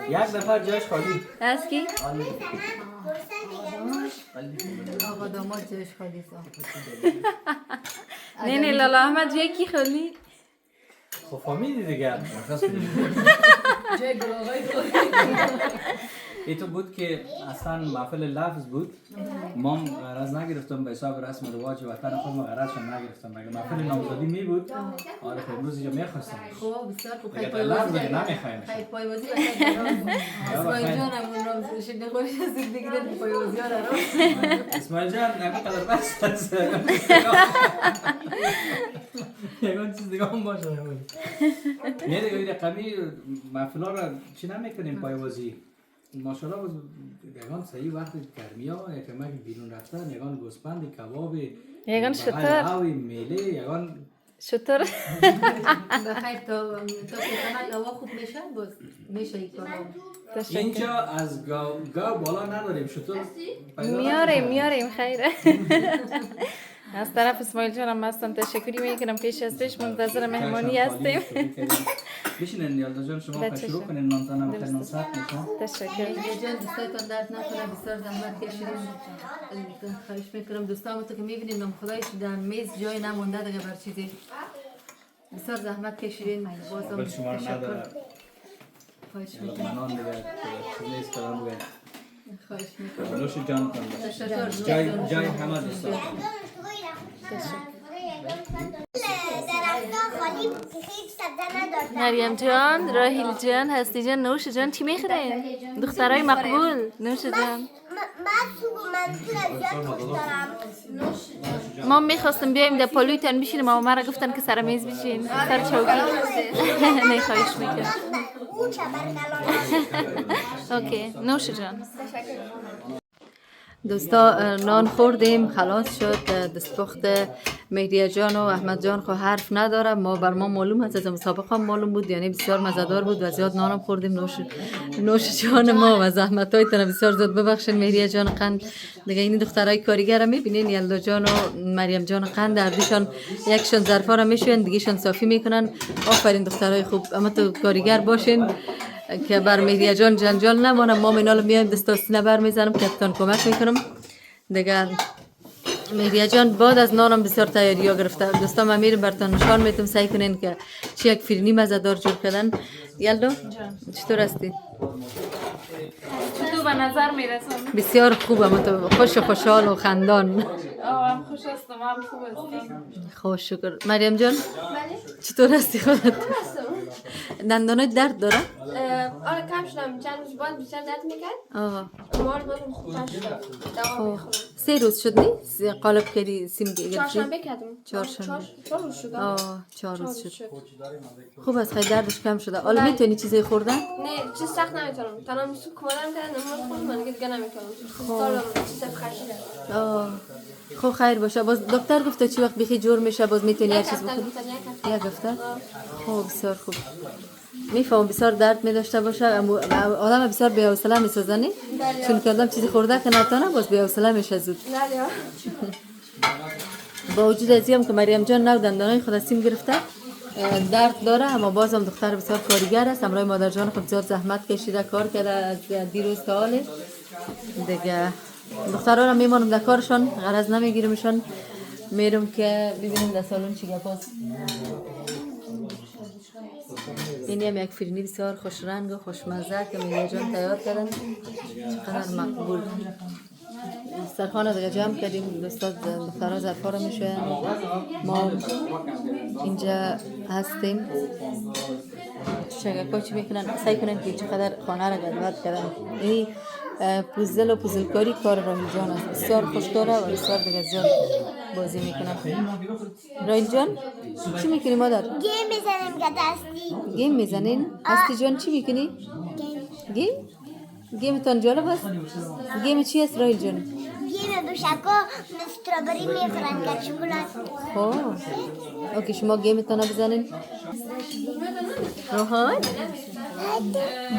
یک نفر جایش خالی از کی؟ آقا داماد جایش خالی نه نه لالا احمد جای کی خالی؟ خب فهمیدی دیگه جای گروه‌های ای تو بود که اصلا محفل لفظ بود ما غرض نگرفتم به حساب رسم و رواج وطن خود ما غرضشم نگرفتم مگه محفل نامزدی می بود آره خب امروز اینجا میخواستم خوب بسیار خوب. دیگه در لفظ دیگه نمیخوایم خیلی پایوازی اسماعیل جان هم نام شده خوش از بگیرد پایوازی ها رو اسماعیل جان نمی قدر بس هست یکان چیز دیگه هم باشه یه دیگه رقمی محفل ها را چی نمیکنیم پایوازی ماشاءالله باز یگان صحیح وقت گرمی ها یکمک بیرون رفتن یگان گوسپند کباب یگان شطور هاوی میله یگان شطور بخیر تا که هوا خوب میشه باز میشه این کار. اینجا از گاو بالا نداریم شطور میاریم خیره از طرف اسماعیل جانم هستم تشکری میکنم پیش ازش منتظر مهمانی هستیم بشینن یالدا جان شما خواهد شروع کنین نانتانم بخیر نان سخت میشن تشکر جان دوستایتان درد نکنه بسیار زحمت کشیدیم خواهش میکنم دوستامو تو که میبینیم نام خدایش در میز جای نمونده دیگه بر چیزی بسیار زحمت کشیدین بازم شما رو نداره خواهش میکنم منان دیگه چیز نیست کلام بگه خواهش میکنم نوش جان کن جای همه دوستان مریم جان، راهیل جان، هستی جان، نوش جان چی میخورین؟ دخترای مقبول نوش جان ما میخواستم بیایم در پالویتان بشینیم اما مرا گفتن که سر میز بشین سر چوکی نه خواهش میکنم اوکی نوش جان دوستا نان خوردیم خلاص شد. دستپخت مهدیه جان و احمد جان خو حرف نداره. بر ما معلوم است، از مسابقه هم معلوم بود، یعنی بسیار مزه‌دار بود و زیاد نانم خوردیم. نوش جان ما و زحمتای تن بسیار زیاد ببخشید. مهدیه جان قند دیگه، این دخترای کارگر میبینین، یلدا جان و مریم جان قند اردیشان یکشون ظرفا رو میشوین، دیگهشون صافی میکنن. آفرین دخترای خوب، اما تو کارگر باشین که بر مهدیه جان جنجال نمانه. ما منال میایم دستاستینه بر میزنم که تان کمک میکنم دیگه. مهدیه جان بعد از نانم بسیار تیاری ها گرفته. دوستان من میرم براتون نشان میتونم، سعی کنین که چی یک فرنی مزه‌دار جور کردن. یلدا چطور هستی؟ تو به نظر میرسم بسیار خوبم، تو خوش و خوشحال و خندان. هم خوش هستم، هم خوب هستم. خوش شکر. مریم جان چطور هستی خودت؟ دندانات درد داره؟ آره کم شدم، چند روز بعد بیشتر درد میکرد. مال بازم خوب شد. دوا میخورم. 3 روز شد نی؟ قالب کردی سیم گرفتی؟ چهارشنبه کردم. چهارشنبه. 4 روز شد. 4 روز شد. خوب است، خیلی دردش کم شده. حالا میتونی چیزی خوردن؟ نه چیز سخت نمیتونم. تنها سوپ کمدم کردم، نماز خوندم، دیگه نمیتونم. سالم چیز خشن. خب خیر باشه. باز دکتر گفته چی وقت بخی جور میشه باز میتونی هر چیز بخوری؟ یک هفته. خب بسیار خوب. میفهم بسیار درد میداشته باشه، آدم بسیار بی‌حوصله میسازه نه؟ چون کردم چیزی خورده که نتونه باز بی‌حوصله میشه زود. با وجود ازی هم که مریم جان نو دندانای خود سیم گرفته درد داره، اما بازم دختر بسیار کارگر است. امروز مادر جان خود زیاد زحمت کشیده، کار کرده از دیروز تا حال دیگه. دخترها رو میمانم در کارشان، غرض نمیگیرمشان. میرم که ببینیم در سالن چی گپاست. این هم یک فرنی بسیار خوش رنگ و خوشمزه که مهدیه جان تیار کردن، چقدر مقبول. سرخانه دیگه جمع کردیم، دخترها ظرفا رو میشوین، ما اینجا هستیم. شگرفا چی میکنن، سعی کنن که چقدر خانه را گدوت کردن. این پوزل و پوزلکاری کار راهیل جان است، بسیار خوشداره و بسیار دیگه زیاد بازی میکنن. راهیل جان چی میکنی مادر؟ گیم میزنم که دستی. گیم میزنین؟ هستی جان چی میکنی؟ گیم؟ گیمتان جالب است؟ گیم چی است راهیل جان؟ گیم دوشکا استرابری میخورن که شکلات. اوکی شما گیمتان رو بزنین. روحان؟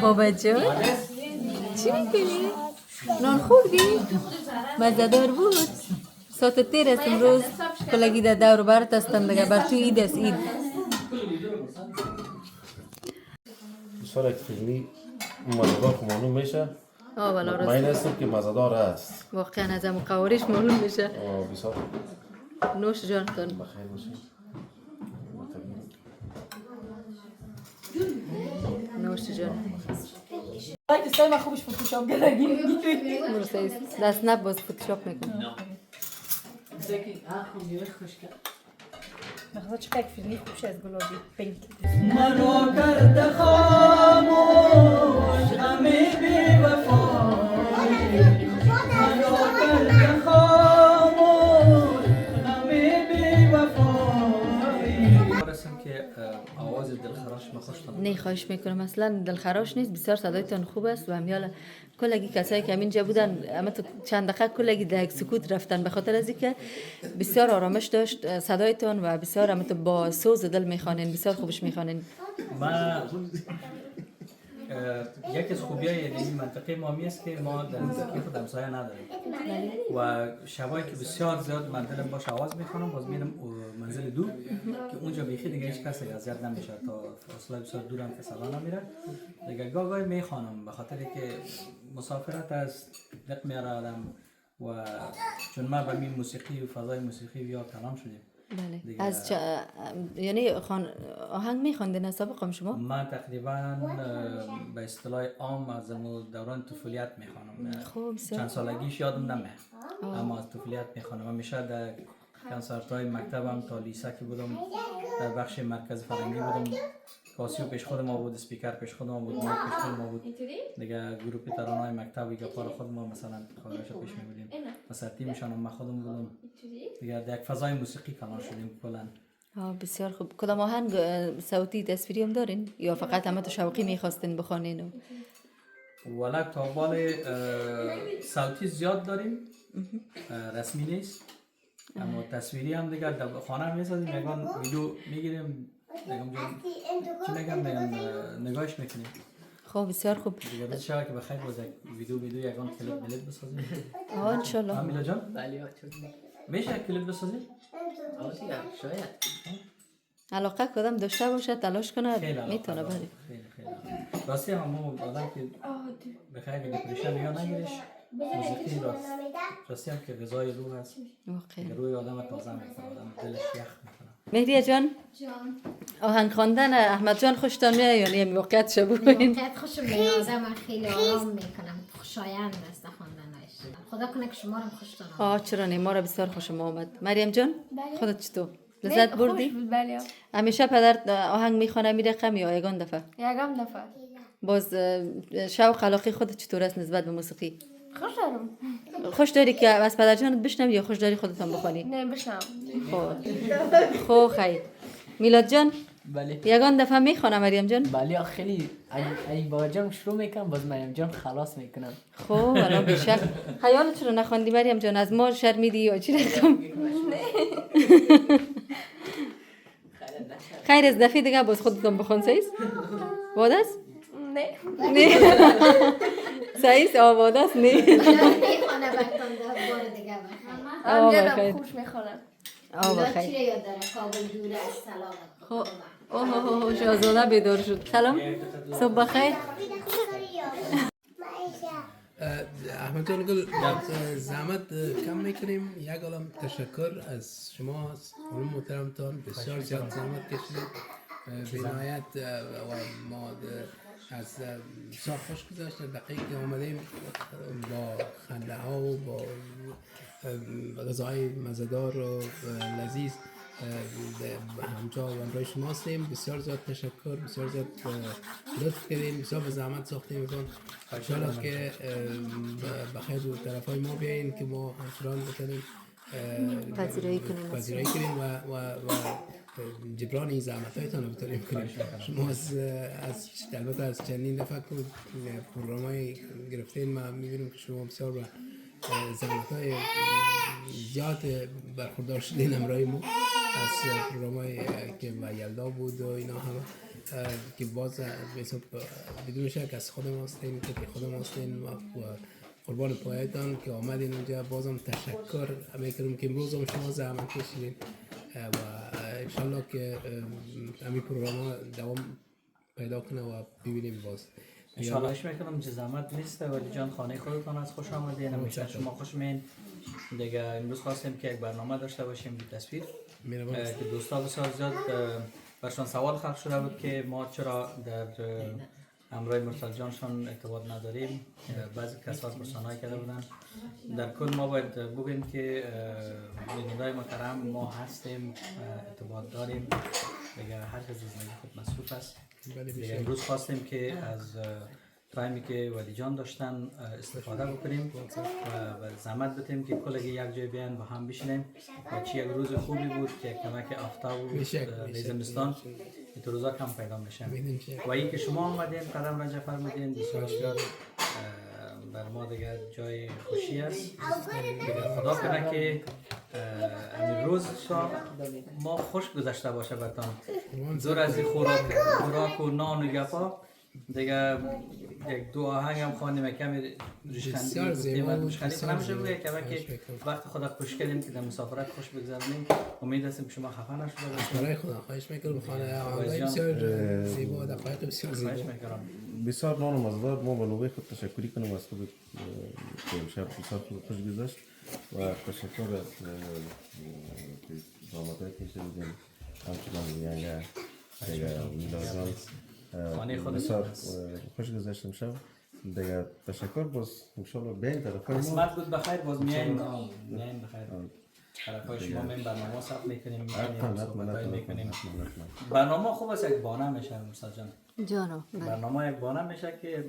بابا جان چی میکنی؟ نان خوردی؟ مزه‌دار بود؟ ساعت تیر است امروز، کلگی در دور برت هستن دیگه، بر تو عید است عید. بسیار یک فرنی مزه‌دار که معلوم میشه. مطمئن هستم که مزه‌دار است. واقعا از هم قوارش معلوم میشه. بسیار نوش جانتان. بخیر باشید. نوش جان. دستای من خوبش فتوشاپ کردگی دست نباز فتوشاپ میکنم. نخواست چه پک فرنی خوبش از گلابی پینک. منو کرده خاموش غمی بی وفایی، منو کرده خاموش غمی بی وفایی. برسیم که آواز دلخراش مخوشتم. نه خواهش میکنم، اصلا دلخراش نیست، بسیار صدایتان خوب است و همیالا کلگی کسایی که همینجا بودن اما تو چند دقیقه کلگی در سکوت رفتن به خاطر از اینکه بسیار آرامش داشت صدایتان و بسیار اما تو با سوز دل میخوانین، بسیار خوبش میخوانین. ما یکی از خوبیای این منطقه ما است که ما در موسیقی خود همسایه نداریم و شبایی که بسیار زیاد من دلم باش آواز میخوانم، باز میرم منزل دور که اونجا بیخی دیگه هیچ کسی اذیت نمیشه، تا فاصله بسیار دورم که صدا نمیره دیگه. گاهی میخوانم به خاطر که مسافرت از دق میاره آدم و چون ما به این موسیقی و فضای موسیقی یا کلام شدیم. بله. از یعنی آهنگ میخواندین از سابقم شما؟ من تقریبا به اصطلاح عام از دوران طفولیت میخوانم. چند سالگیش یادم نمیاد اما از طفولیت میخوانم. همیشه در کنسرت‌های مکتبم تا لیسه که بودم در بخش مرکز فرنگی بودم، کاسیو پیش خود ما بود، اسپیکر پیش خود ما بود، مایک پیش خود ما بود دیگه. گروه ترانه‌های مکتبی که پار خود ما مثلا خارج پیش می‌بردیم، مثلا تیمشان ما خودم بودم دیگه. در یک فضای موسیقی کلان شدیم کلا. بسیار خوب. کدام آهنگ صوتی تصویری هم دارین یا فقط همه تو شوقی می‌خواستین بخوانین؟ ولی تابال صوتی زیاد داریم، رسمی نیست، اما تصویری هم دیگه در خانه هم میسازیم، یکان ویدیو میگیریم، چی میگم نگاهش میکنیم. خب بسیار خوب. دیگه بس شاید که بخیر باز ویدیو یکان کلیپ بسازیم. انشالله. میلا جان؟ بله میشه کلیپ بسازیم؟ دیگه شاید. علاقه کدام داشته باشه تلاش کنه میتونه بله. خیلی راستی همون آدم که بخیر که دپرشن یا نگیرش موسیقی راستی هم که غذای روح هست که روی آدم تازه میکنه، آدم دلش یخ میکنه. مهدیه جان آهنگ خواندن احمد جان خوشتان میاد یا نه؟ موقعیت شو ببین. موقعیت خوشم میاد، من خیلی آرام میکنم، خوشایند است خواندنش. خدا کنه که شما رو خوشتون آمد. چرا نه، ما را بسیار خوشم آمد. مریم جان خودت چطور؟ لذت بردی؟ بله. همیشه پدر آهنگ میخونه میره قم یا یگان دفعه؟ یگان دفعه. باز شوق علاقه خودت چطور است نسبت به موسیقی؟ خوش دارم. خوش داری که از پدر جانت بشنوی یا خوش داری خودت هم بخونی؟ نه بشنوم. خب خیر. میلاد جان بله. یگان دفعه میخونه مریم جان؟ بله خیلی ای با جان شروع میکنم باز مریم جان خلاص میکنم. خب الان بیشک خیالت رو نخوندی مریم جان از ما شرمیدی یا چی رقم؟ خیر از دفعه دیگه باز خودتون بخون سیست؟ باد است؟ نه. سیست آباد است؟ نه. میخونه برتون بار دیگه بخیر. خوش میخونم. بخیر. چی یاد داره؟ کابل دوره از سلام. اوه شاهزاده بیدار شد. سلام. صبح بخیر. احمد جان گل زحمت کم میکنیم. یک عالم تشکر از شما خانم محترمتان، بسیار زیاد زحمت کشیدید بنایت و ما از بسیار خوش گذشت. دقیقی که آمدیم با خنده ها و با غذای مزه‌دار و لذیذ همجا و همراه شما هستیم. بسیار زیاد تشکر، بسیار زیاد لطف کردیم، بسیار به زحمت ساختیم میکن. انشاءالله که بخیر رو طرف های ما بیایین که ما همچنان بتونیم پذیرایی کنیم و جبران این زحمت هایتان رو بتونیم کنیم. شما البته از چندین دفعه که پروگرام های گرفتین ما میبینیم که شما بسیار به زحمت های زیاد برخوردار شدین همراه ما از پروگرام های که با یلدا بود و اینا همه که باز بدون شک از خود ما هستین که خود ما هستین و قربان پایتان که آمدین اونجا. بازم تشکر میکنم که امروز هم شما زحمت کشیدین و انشالله که همین پروگرام ها دوام پیدا کنه و ببینیم باز. انشالله اش میکنم که زحمت نیست ولی جان خانه خودتان از خوش آمدین. همیشه شما خوش مین. دیگه امروز خواستیم که یک برنامه داشته باشیم به تصویر که دوستا بسیار زیاد برشان سوال خلق شده بود که ما چرا در امرای مرسل جانشان ارتباط نداریم. بعضی کسا پرسانایی کرده بودن. در کل ما باید بگیم که بینندای محترم ما هستیم، ارتباط داریم، دیگه هر کس زندگی خود مصروف است. دیگه امروز خواستیم که از تایمی که ولی جان داشتن استفاده بکنیم و زحمت بتیم که کلگی یک جای بیان با هم بشینیم و چی یک روز خوبی بود که کمک آفتاب و زمستان این روزا کم پیدا میشن و این که شما آمدین قدم رنج فرمودین بسیار زیاد بر ما دیگه جای خوشی است. خدا کنه که این روز ما خوش گذشته باشه برتان. زور از این خوراک و نان و گپا دیگه یک دو آهنگ هم خواندیم کمی ریشخندی نمیشه بگه که وقت خدا خوش کردیم که در مسافرت خوش بگذرونیم. امید هستیم که شما خفه نشده باشید. برای خدا خواهش میکنم خانه آهنگای بسیار زیبا دقایق بسیار زیبا. بسیار نان و مزه‌دار. ما به نوبه خود تشکری کنم از خودت که امشب بسیار خوش گذشت و تشکر از زحمت‌هایی که کشیدین همچنان دیگه میلاد بسیار خوش گذشت امشب. دیگه تشکر باز انشالله بیاین طرف ما. قسمت بود بخیر باز میایم بخیر. طرفای شما من برنامه ثبت میکنیم حتما صحبت‌های میکنیم. برنامه خوب است یک بانه میشه مرسل جان. جانو برنامه یک بانه میشه که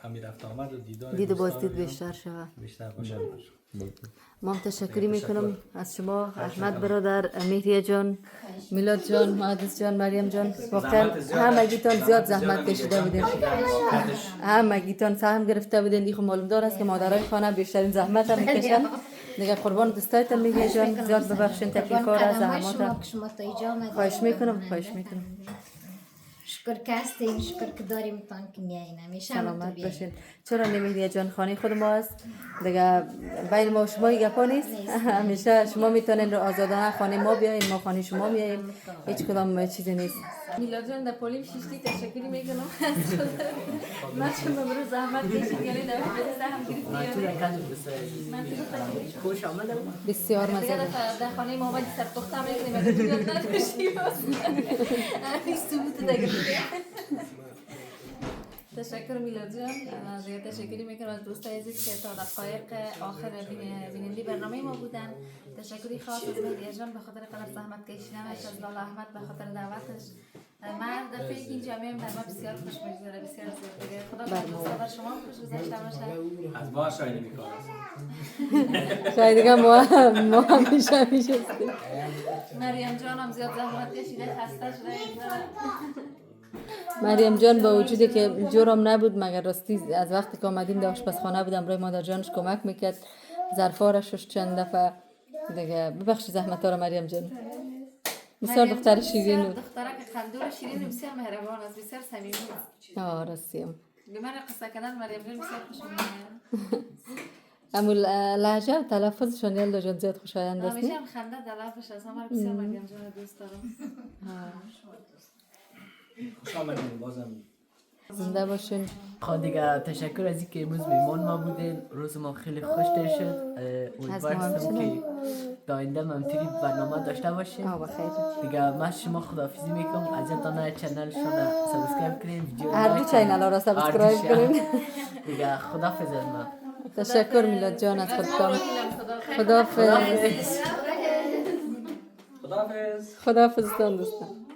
امیر رفت آمد و دیدار دید و بازدید بیشتر شود. بیشتر باشه. ما هم تشکری میکنم از شما احمد برادر، مهریه جان، میلاد جان، مهندس جان، مریم جان. واقعا همگیتان زیاد زحمت کشیده بودین، همگیتان سهم گرفته بودین. دیگه معلوم دار است که مادرای خانه بیشترین زحمت هم میکشن. دیگه قربان دوستایتان میگه جان، زیاد ببخشین تکلیفا را زحمات. خواهش میکنم. شکر که هستین، شکر که داریم تان که میایین همیشه سلامت باشین. چرا نمیدید جان خانه خود ما است دیگه، بین ما و شما گپا نیست. همیشه شما میتونین رو آزادانه خانه ما بیاین، ما خانه شما میاییم، هیچ کدام چیزی نیست. میلاد جان در پولیم شیشتی تشکری میکنم. من شما برو زحمت کشید یعنی در هم گرفتی. خوش آمده. بسیار مزه دیگه در خانه ما سر پخته میکنیم اگه تو یاد نداشتی این ثبوت دیگه. تشکر میلاد جان، زیاد تشکری میکنم از دوست عزیز که تا دقایق آخر بیننده برنامه ما بودن. تشکری خاص از مهریه جان به خاطر قدر زحمت کشیدنش، از لاله احمد به خاطر دعوتش. من دفعه این جمعه در ما بسیار خوش میگذره، بسیار زیاد دیگه. خدا بر شما خوش گذشته باشه. از ما شاید میکنه. شاید دیگه ما همیشه هستیم. مریم جان هم زیاد زحمت کشیده، خسته شده. مریم جان با وجودی که جورم نبود، مگر راستی از وقتی که آمدیم در آشپزخانه بودم، برای مادر جانش کمک میکرد، ظرفا را شست چند دفعه دیگه. ببخشید زحمت‌ها را مریم جان. بسیار دختر شیرین بود. دختره که خندور شیرین، بسیار مهربان است، بسیار صمیمی است. راستیم. به من قصه کردن مریم جان بسیار خوش میاد. اما لهجه و تلفظشان یلدا جان زیاد خوشایند است. همیشه هم خنده در لبش است. من بسیار مریم جان دوست دارم. خوش آمدید بازم. زنده باشین. خب دیگه تشکر از اینکه امروز میمان ما بودین. روز ما خیلی خوش شد. امیدوارم که تا آینده هم همینطوری برنامه داشته باشین. دیگه من شما خداحافظی میکنم. از یادتان چنلشون رو سابسکرایب کنین، ویدیو هر دو چینل ها را سابسکرایب کنین. دیگه خداحافظ از من. تشکر میلاد جان از خودتان. خداحافظ. خداحافظ. خداحافظ دوستان.